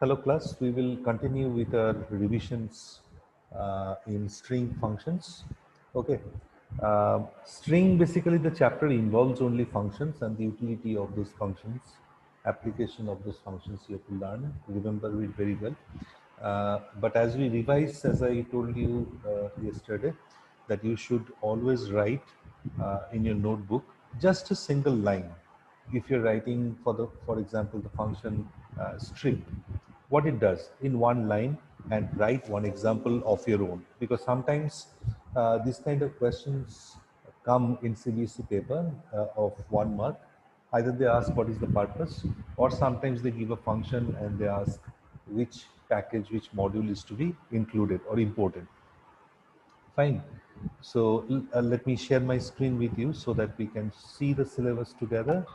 Hello class, we will continue with our revisions in string functions. Okay. String, basically the chapter involves only functions and the utility of those functions, application of those functions you have to learn, remember it very well. But as we revise, as I told you yesterday, that you should always write in your notebook just a single line. If you're writing for example, the function strip, what it does in one line, and write one example of your own, because sometimes these kind of questions come in CBSE paper of 1 mark. Either they ask what is the purpose, or sometimes they give a function and they ask which package, which module is to be included or imported. Fine. So let me share my screen with you so that we can see the syllabus together.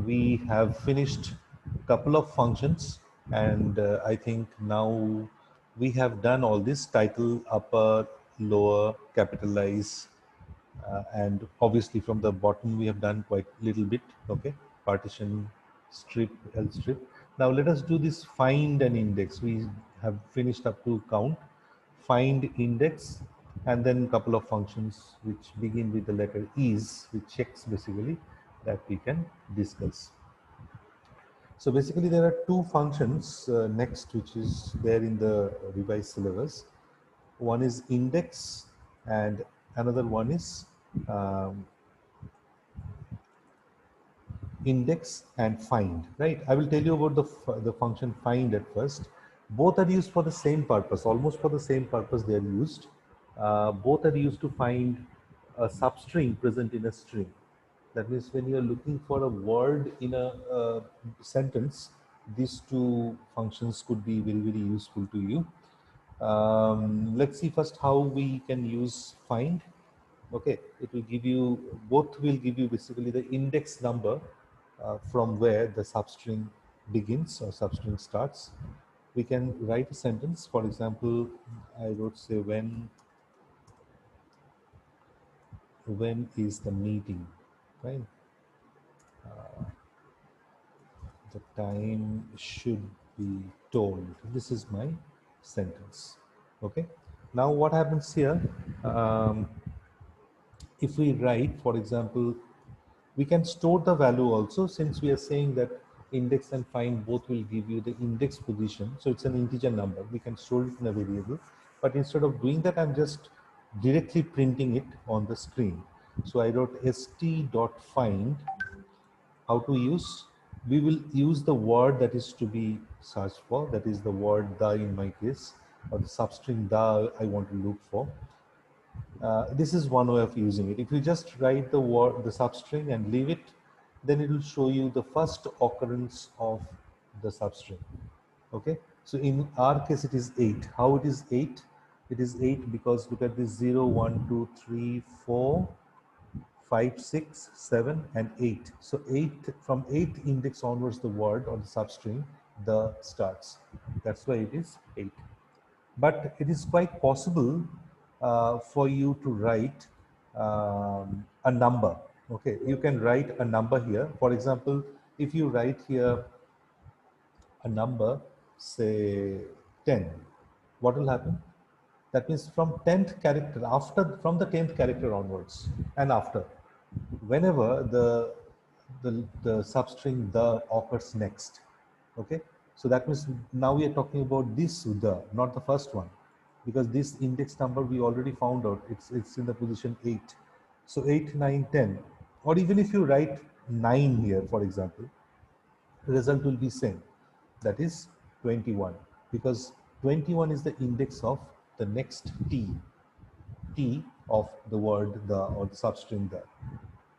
We have finished a couple of functions, and I think now we have done all this: title, upper, lower, capitalize, and obviously from the bottom we have done quite little bit. Okay, partition, strip, L strip. Now let us do this find and index. We have finished up to count, find, index, and then a couple of functions which begin with the letter is, which checks basically that we can discuss. So basically there are two functions next, which is there in the revised syllabus. One is index and another one is um, index and find, right? I will tell you about the function find at first. Both are used for the same purpose, almost for the same purpose they are used. Both are used to find a substring present in a string. That means when you are looking for a word in a sentence, these two functions could be very, very useful to you. Let's see first how we can use find. Okay, it will give you, both will give you basically the index number from where the substring begins or substring starts. We can write a sentence. For example, I wrote, say, when is the meeting, right? The time should be told. This is my sentence. Okay. Now what happens here? Um, if we write, for example, we can store the value also, since we are saying that index and find both will give you the index position. So it's an integer number. We can store it in a variable. But instead of doing that, I'm just directly printing it on the screen. So I wrote st.find. How to use? We will use the word that is to be searched for. That is the word the in my case, or the substring the I want to look for. This is one way of using it. If you just write the word, the substring, and leave it, then it will show you the first occurrence of the substring. Okay. So in our case, it is 8. How it is 8? It is 8 because look at this: 0, 1, 2, 3, 4, 5, 6, 7, and 8. So 8, from 8 index onwards, the word or the substring the starts. That's why it is 8. But it is quite possible for you to write a number. Okay, you can write a number here. For example, if you write here a number, say 10, what will happen? That means from 10th character, after, from the 10th character onwards and after, whenever the substring the occurs next. Okay, so that means now we are talking about this the, not the first one, because this index number we already found out, it's in the position 8. So 8, 9, 10, or even if you write 9 here, for example, result will be same, that is 21, because 21 is the index of the next t of the word the or the substring the.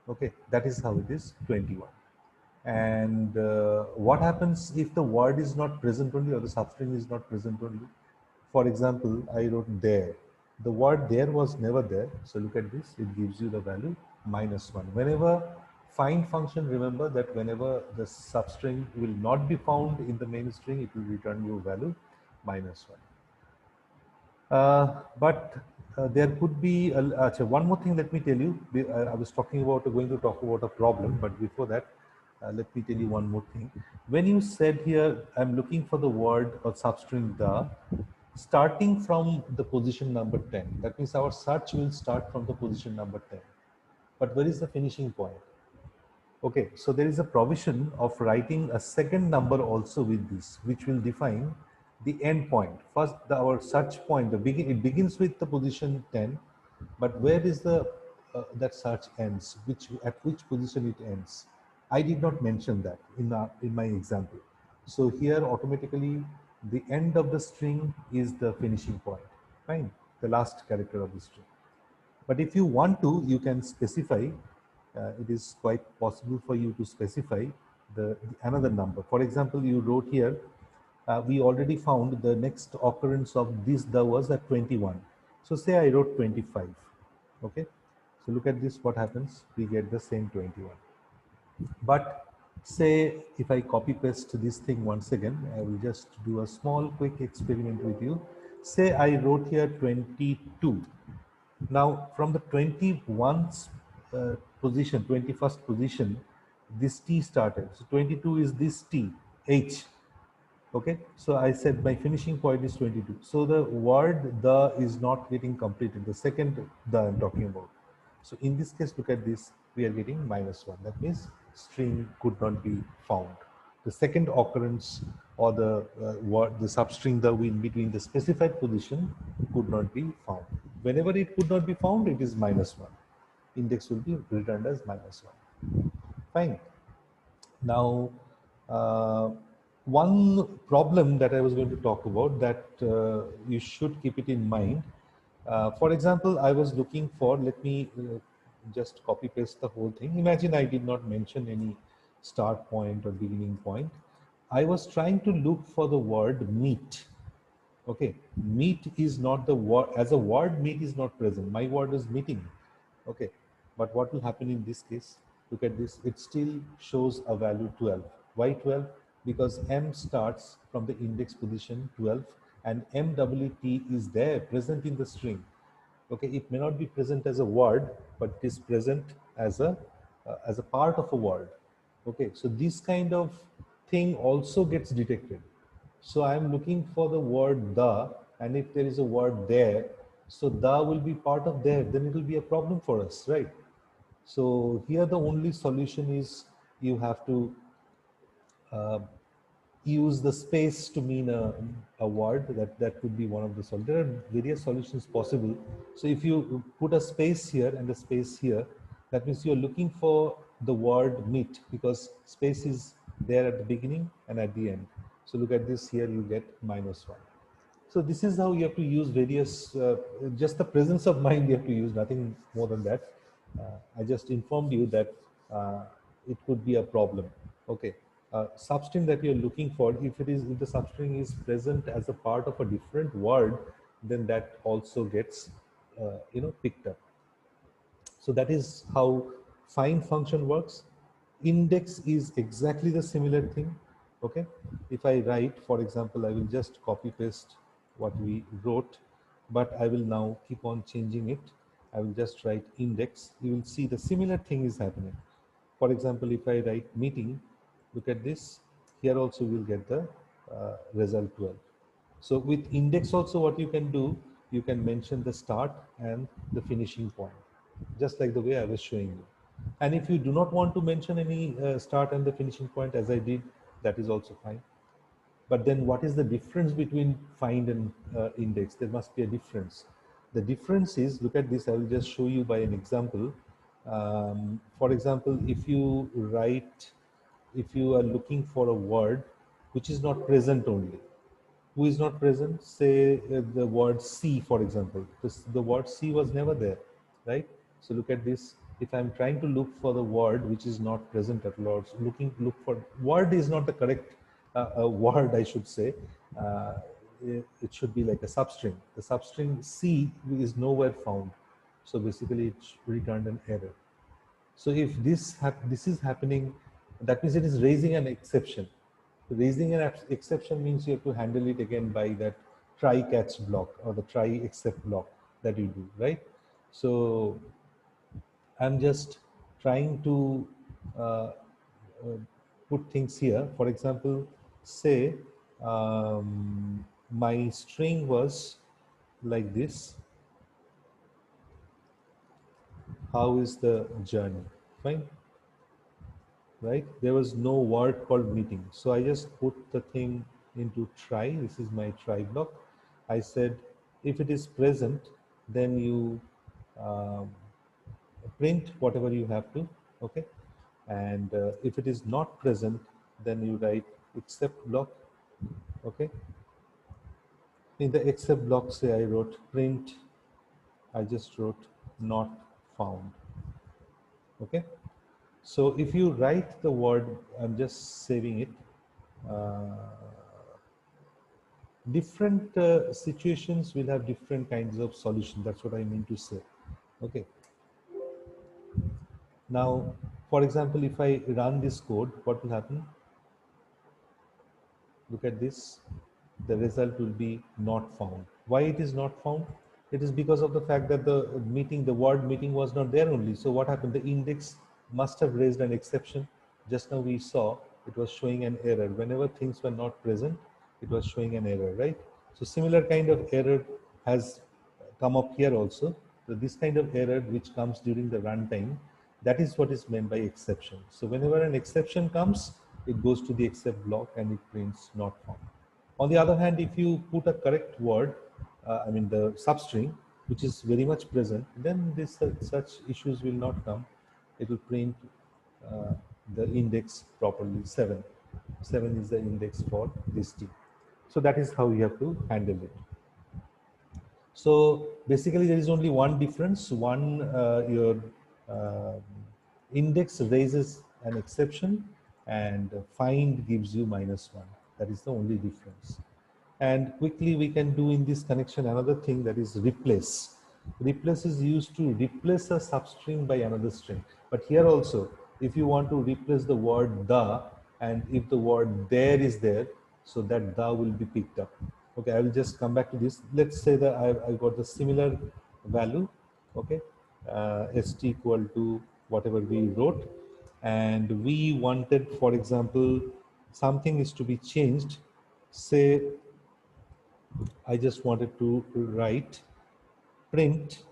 Okay, that is how it is 21. And what happens if the word is not present only, or the substring is not present only? For example, I wrote there. The word there was never there. So look at this. It gives you the value -1. Whenever find function, remember that whenever the substring will not be found in the main string, it will return you value -1. But there could be one more thing. Let me tell you. I was talking about going to talk about a problem, but before that, let me tell you one more thing. When you said here, I'm looking for the word or substring the, starting from the position number 10, that means our search will start from the position number 10. But where is the finishing point? Okay, so there is a provision of writing a second number also with this, which will define the end point. First, our search point, it begins with the position 10, but where is the that search ends? At which position it ends? I did not mention that in my example. So here automatically the end of the string is the finishing point. Fine, the last character of the string. But if you want to, you can specify, it is quite possible for you to specify another number. For example, you wrote here, we already found the next occurrence of this the was at 21. So say I wrote 25. Okay. So look at this, what happens? We get the same 21. But say if I copy paste this thing once again, I will just do a small quick experiment with you. Say I wrote here 22. Now, from the 21st position, 21st position, this T started. So 22 is this T, H. Okay, so I said my finishing point is 22. So the word the is not getting completed. The second the I'm talking about. So in this case, look at this, we are getting -1. That means string could not be found. The second occurrence or the substring the in between the specified position could not be found. Whenever it could not be found, it is -1. Index will be returned as -1. Fine. Now, uh, one problem that I was going to talk about that you should keep it in mind. For example, I was looking for, let me just copy paste the whole thing. Imagine I did not mention any start point or beginning point. I was trying to look for the word meet. Okay, meet is not the word, as a word, meet is not present. My word is meeting. Okay, but what will happen in this case? Look at this, it still shows a value 12. Why 12? Because M starts from the index position 12 and MWT is there present in the string. Okay, it may not be present as a word, but it is present as a part of a word. Okay, so this kind of thing also gets detected. So I am looking for the word the, and if there is a word there, so the will be part of there, then it will be a problem for us, right? So here the only solution is you have to uh, use the space to mean a word. That could be one of the solutions. There are various solutions possible. So if you put a space here and a space here, that means you're looking for the word meet, because space is there at the beginning and at the end. So look at this, here you get -1. So this is how you have to use various, just the presence of mind you have to use, nothing more than that. I just informed you that it could be a problem. Okay. Substring that you're looking for, if the substring is present as a part of a different word, then that also gets, picked up. So that is how find function works. Index is exactly the similar thing. Okay. If I write, for example, I will just copy paste what we wrote, but I will now keep on changing it. I will just write index. You will see the similar thing is happening. For example, if I write meeting, look at this. Here also we'll get the result 12. So with index also what you can do, you can mention the start and the finishing point, just like the way I was showing you. And if you do not want to mention any start and the finishing point as I did, that is also fine. But then what is the difference between find and index? There must be a difference. The difference is, look at this, I will just show you by an example. For example, if you are looking for a word which is not present only, who is not present, say the word C, for example. The word C was never there, right? So look at this. If I'm trying to look for the word which is not present at all, so look for word is not the correct word, I should say. Uh, it should be like a substring. The substring C is nowhere found. So basically, it returned an error. So if this is happening, that means it is raising an exception. Raising an exception means you have to handle it again by that try catch block or the try except block that you do, right? So I'm just trying to uh, put things here. For example, say my string was like this. How is the journey? Fine, right? There was no word called meeting. So I just put the thing into try. This is my try block. I said, if it is present, then you um, print whatever you have to, okay? And if it is not present, then you write except block, okay? In the except block, say I wrote print, I just wrote not found, okay? So if you write the word, I'm just saving it, uh, different situations will have different kinds of solution. That's what I mean to say, okay? Now, for example, if I run this code, what will happen? Look at this. The result will be not found. Why it is not found? It is because of the fact that the word meeting was not there only. So what happened? The index must have raised an exception. Just now we saw it was showing an error. Whenever things were not present, it was showing an error, right? So similar kind of error has come up here also. So this kind of error which comes during the runtime, that is what is meant by exception. So whenever an exception comes, it goes to the except block and it prints not found. On the other hand, if you put a correct word, I mean the substring, which is very much present, then such issues will not come. It will print uh, the index properly, 7. 7 is the index for this T. So that is how you have to handle it. So basically, there is only one difference. One, your uh, index raises an exception, and find gives you -1. That is the only difference. And quickly, we can do in this connection another thing, that is replace. Replace is used to replace a substring by another string. But here also, if you want to replace the word the, and if the word there is there, so that the will be picked up. Okay, I will just come back to this. Let's say that I got the similar value, okay, st equal to whatever we wrote, and we wanted, for example, something is to be changed. Say I just wanted to write print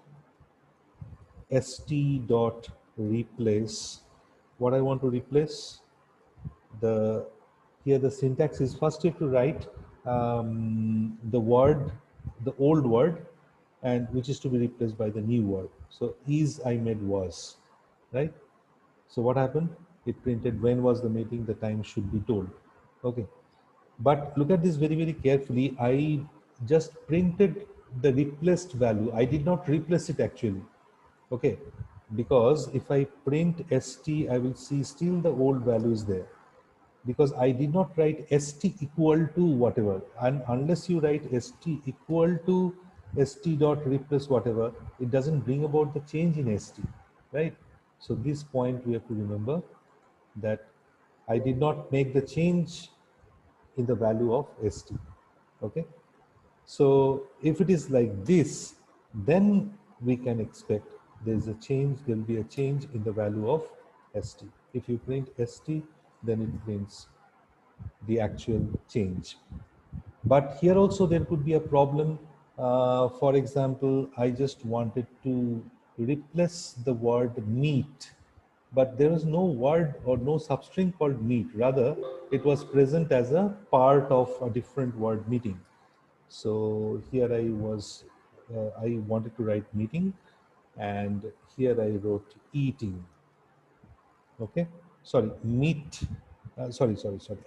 st dot replace. What I want to replace, the here the syntax is, first you have to write the word, the old word, and which is to be replaced by the new word. So is I made was, right? So what happened? It printed when was the meeting, the time should be told. Okay. But look at this very, very carefully. I just printed the replaced value. I did not replace it actually. Okay. Because if I print st, I will see still the old value is there. Because I did not write st equal to whatever. And unless you write st equal to st dot replace whatever, it doesn't bring about the change in st, right? So this point we have to remember, that I did not make the change in the value of st, okay? So if it is like this, then we can expect there's a change, there will be a change in the value of st. If you print st, then it prints the actual change. But here also there could be a problem. For example, I just wanted to replace the word meet, but there was no word or no substring called meet. Rather, it was present as a part of a different word, meeting. So here I wanted to write meeting, and here I wrote eating. Okay, sorry, meat. Sorry.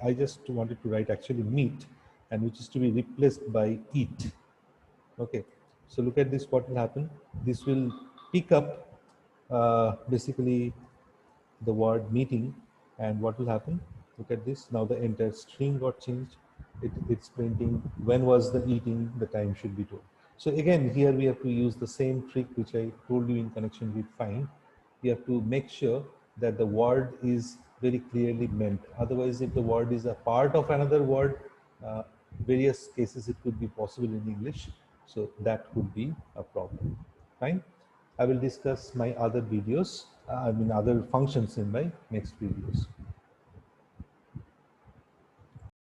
I just wanted to write actually meat, and which is to be replaced by eat. Okay, so look at this, what will happen. This will pick up basically the word meeting, and what will happen, look at this. Now the entire string got changed. It's printing when was the eating, the time should be told. So again, here we have to use the same trick which I told you in connection with find. You have to make sure that the word is very clearly meant. Otherwise, if the word is a part of another word, uh, various cases it could be possible in English, so that could be a problem. Fine. I will discuss my other videos, I mean other functions in my next videos.